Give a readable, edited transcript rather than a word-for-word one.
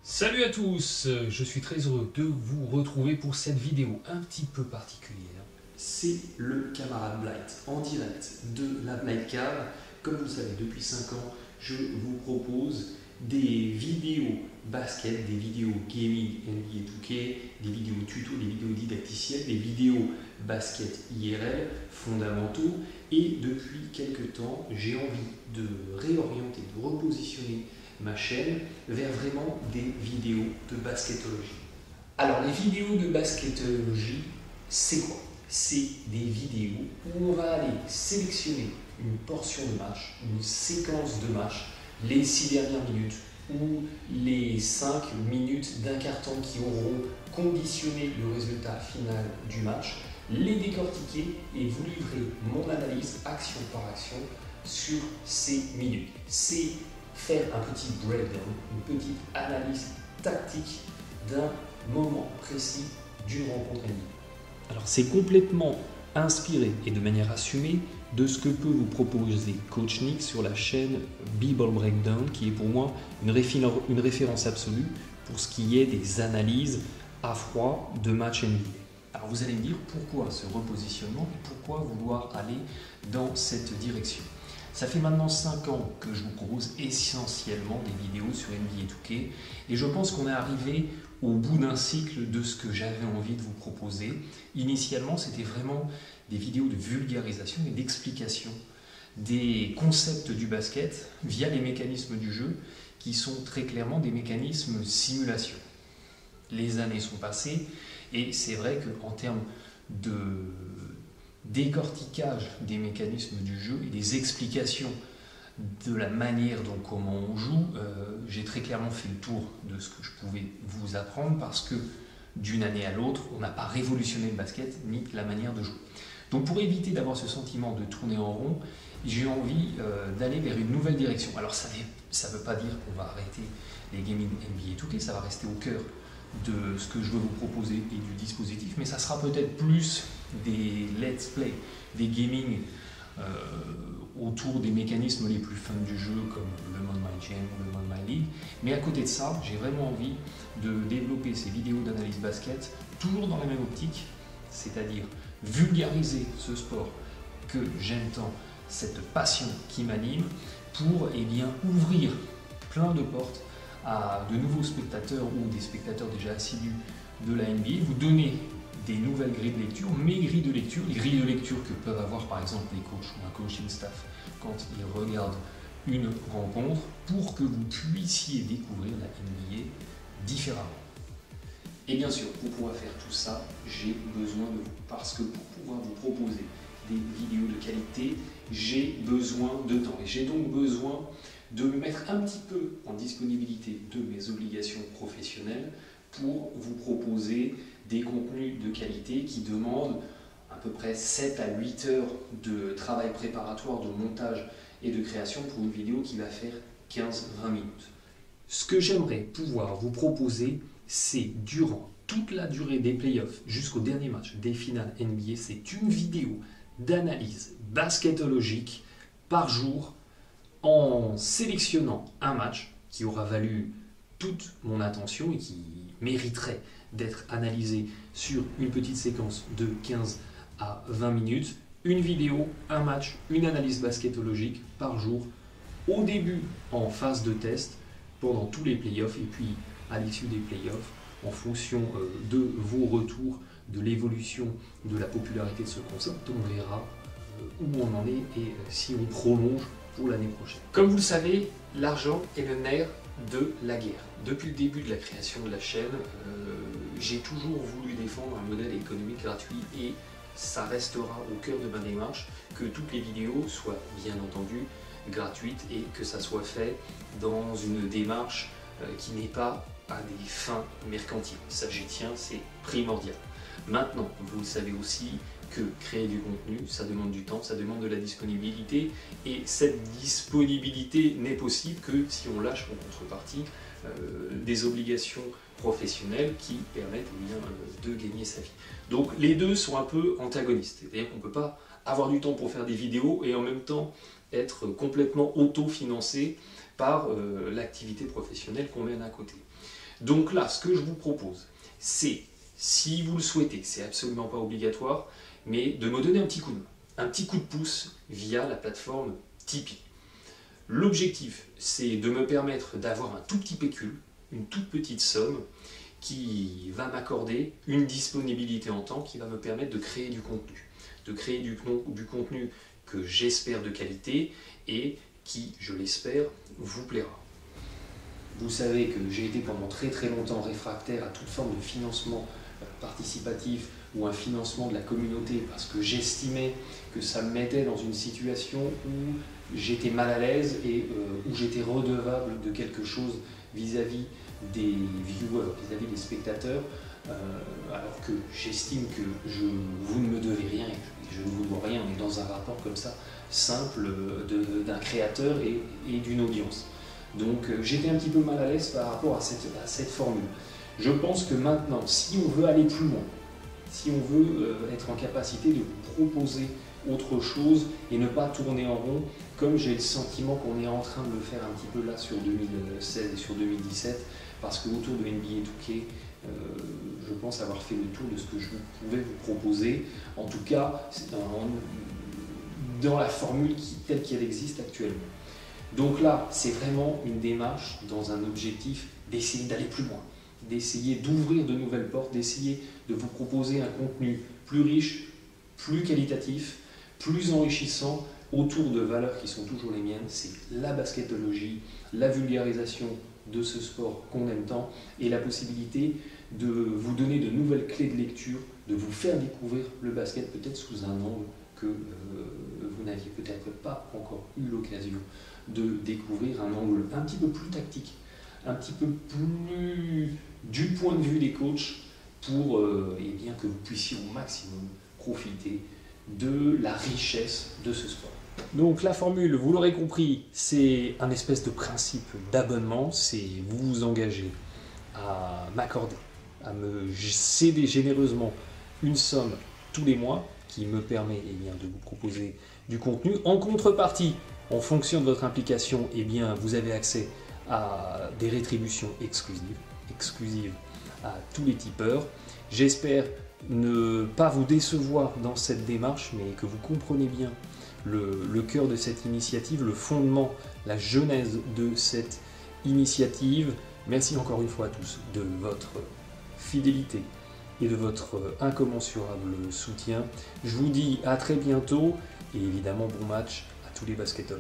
Salut à tous, je suis très heureux de vous retrouver pour cette vidéo un petit peu particulière. C'est le camarade Blight en direct de la Blight Cave. Comme vous le savez, depuis 5 ans, je vous propose des vidéos basket, des vidéos gaming NBA 2K, des vidéos tuto, des vidéos didacticielles, des vidéos basket IRL fondamentaux. Et depuis quelques temps, j'ai envie de réorienter, de repositionner ma chaîne vers vraiment des vidéos de basketologie. Alors les vidéos de basketologie, c'est quoi? C'est des vidéos où on va aller sélectionner une portion de match, une séquence de match, les 6 dernières minutes ou les 5 minutes d'un quart-temps qui auront conditionné le résultat final du match, les décortiquer et vous livrer mon analyse action par action sur ces minutes. C'est faire un petit breakdown, une petite analyse tactique d'un moment précis d'une rencontre NBA. Alors c'est complètement inspiré et de manière assumée de ce que peut vous proposer Coach Nick sur la chaîne B-Ball Breakdown, qui est pour moi une référence absolue pour ce qui est des analyses à froid de matchs NBA. Alors vous allez me dire pourquoi ce repositionnement et pourquoi vouloir aller dans cette direction. Ça fait maintenant 5 ans que je vous propose essentiellement des vidéos sur NBA 2K et je pense qu'on est arrivé au bout d'un cycle de ce que j'avais envie de vous proposer. Initialement, c'était vraiment des vidéos de vulgarisation et d'explication des concepts du basket via les mécanismes du jeu qui sont très clairement des mécanismes simulation. Les années sont passées et c'est vrai qu'en termes de décortiquage des mécanismes du jeu et des explications de la manière dont comment on joue, j'ai très clairement fait le tour de ce que je pouvais vous apprendre parce que d'une année à l'autre, on n'a pas révolutionné le basket ni la manière de jouer. Donc pour éviter d'avoir ce sentiment de tourner en rond, j'ai envie d'aller vers une nouvelle direction. Alors ça ne veut pas dire qu'on va arrêter les gaming NBA 2K, ça va rester au cœur de ce que je veux vous proposer et du dispositif, mais ça sera peut-être plus des let's play, des gaming autour des mécanismes les plus fun du jeu comme le Mode My Jam ou le Mode My League. Mais à côté de ça, j'ai vraiment envie de développer ces vidéos d'analyse basket toujours dans la même optique, c'est-à-dire vulgariser ce sport que j'aime tant, cette passion qui m'anime, pour ouvrir plein de portes à de nouveaux spectateurs ou des spectateurs déjà assidus de la NBA, vous donner des nouvelles grilles de lecture, mes grilles de lecture, les grilles de lecture que peuvent avoir par exemple les coachs ou un coaching staff quand ils regardent une rencontre, pour que vous puissiez découvrir la NBA différemment. Et bien sûr, pour pouvoir faire tout ça, j'ai besoin de vous, parce que pour pouvoir vous proposer des vidéos de qualité, j'ai besoin de temps. Et j'ai donc besoin de me mettre un petit peu en disponibilité de mes obligations professionnelles pour vous proposer des contenus de qualité qui demandent à peu près 7 à 8 heures de travail préparatoire, de montage et de création pour une vidéo qui va faire 15-20 minutes. Ce que j'aimerais pouvoir vous proposer, c'est durant toute la durée des playoffs jusqu'au dernier match des finales NBA, c'est une vidéo d'analyse basketologique par jour en sélectionnant un match qui aura valu toute mon attention et qui mériterait d'être analysé sur une petite séquence de 15 à 20 minutes, une vidéo, un match, une analyse basketologique par jour, au début en phase de test, pendant tous les playoffs et puis à l'issue des playoffs, en fonction de vos retours, de l'évolution de la popularité de ce concept, on verra où on en est et si on prolonge pour l'année prochaine. Comme vous le savez, l'argent est le nerf de la guerre. Depuis le début de la création de la chaîne, j'ai toujours voulu défendre un modèle économique gratuit et ça restera au cœur de ma démarche que toutes les vidéos soient bien entendu gratuites et que ça soit fait dans une démarche qui n'est pas à des fins mercantiles. Ça, j'y tiens, c'est primordial. Maintenant, vous le savez aussi que créer du contenu, ça demande du temps, ça demande de la disponibilité et cette disponibilité n'est possible que si on lâche en contrepartie des obligations professionnelles qui permettent de gagner sa vie. Donc les deux sont un peu antagonistes, c'est-à-dire qu'on ne peut pas avoir du temps pour faire des vidéos et en même temps être complètement auto-financé par l'activité professionnelle qu'on mène à côté. Donc là, ce que je vous propose, c'est, si vous le souhaitez, c'est absolument pas obligatoire, mais de me donner un petit coup de main, un petit coup de pouce via la plateforme Tipeee. L'objectif, c'est de me permettre d'avoir un tout petit pécule, une toute petite somme, qui va m'accorder une disponibilité en temps qui va me permettre de créer du contenu. De créer du contenu que j'espère de qualité et qui, je l'espère, vous plaira. Vous savez que j'ai été pendant très longtemps réfractaire à toute forme de financement participatif ou un financement de la communauté parce que j'estimais que ça me mettait dans une situation où j'étais mal à l'aise et où j'étais redevable de quelque chose vis-à-vis des viewers, vis-à-vis des spectateurs, alors que j'estime que vous ne me devez rien et je ne vous dois rien. On est dans un rapport comme ça, simple, d'un créateur et d'une audience. Donc j'étais un petit peu mal à l'aise par rapport à cette formule. Je pense que maintenant, si on veut aller plus loin, si on veut être en capacité de vous proposer autre chose et ne pas tourner en rond, comme j'ai le sentiment qu'on est en train de le faire un petit peu là sur 2016 et sur 2017, parce qu'autour de NBA 2K, je pense avoir fait le tour de ce que je pouvais vous proposer, en tout cas dans la formule telle qu'elle existe actuellement. Donc là, c'est vraiment une démarche dans un objectif d'essayer d'aller plus loin, d'essayer d'ouvrir de nouvelles portes, d'essayer de vous proposer un contenu plus riche, plus qualitatif, plus enrichissant, autour de valeurs qui sont toujours les miennes, c'est la basketologie, la vulgarisation de ce sport qu'on aime tant et la possibilité de vous donner de nouvelles clés de lecture, de vous faire découvrir le basket peut-être sous un angle que vous n'aviez peut-être pas encore eu l'occasion de découvrir, un angle un petit peu plus tactique, un petit peu plus du point de vue des coachs pour eh bien, que vous puissiez au maximum profiter de la richesse de ce sport. Donc la formule, vous l'aurez compris, c'est un espèce de principe d'abonnement, c'est vous vous engagez à m'accorder, à me céder généreusement une somme tous les mois qui me permet eh bien, de vous proposer du contenu. En contrepartie, en fonction de votre implication, eh bien, vous avez accès à des rétributions exclusives à tous les tipeurs. J'espère ne pas vous décevoir dans cette démarche, mais que vous comprenez bien le cœur de cette initiative, le fondement, la genèse de cette initiative. Merci encore une fois à tous de votre fidélité et de votre incommensurable soutien. Je vous dis à très bientôt et évidemment bon match à tous les basketteurs.